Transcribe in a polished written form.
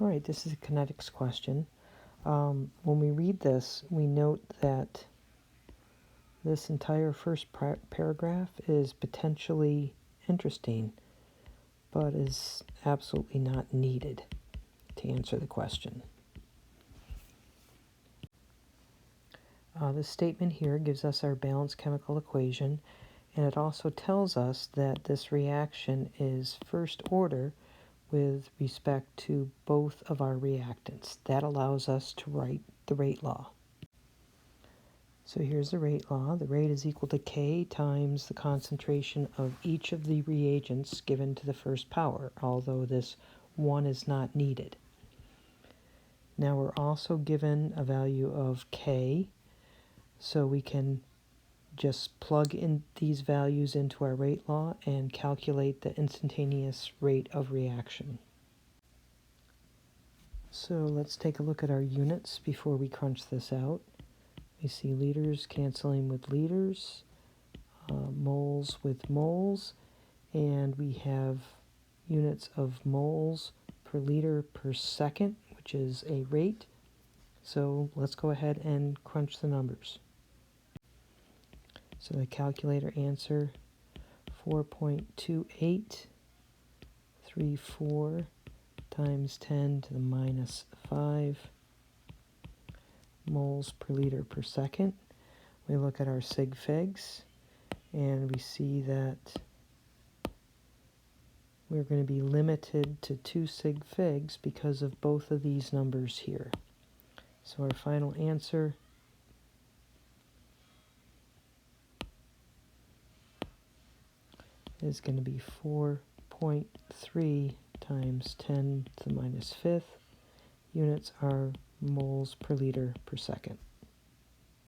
All right, this is a kinetics question. When we read this, we note that this entire first paragraph is potentially interesting, but is absolutely not needed to answer the question. This statement here gives us our balanced chemical equation, and it also tells us that this reaction is first order with respect to both of our reactants. That allows us to write the rate law. So here's the rate law. The rate is equal to K times the concentration of each of the reagents given to the first power, although this 1 is not needed. Now we're also given a value of K, so we can just plug in these values into our rate law and calculate the instantaneous rate of reaction. So let's take a look at our units before we crunch this out. We see liters canceling with liters, moles with moles, and we have units of moles per liter per second, which is a rate. So let's go ahead and crunch the numbers. So the calculator answer 4.2834 times 10 to the minus 5 moles per liter per second. We look at our sig figs, and we see that we're going to be limited to 2 sig figs because of both of these numbers here. So our final answer is going to be 4.3 times 10 to the minus 5th. Units are moles per liter per second.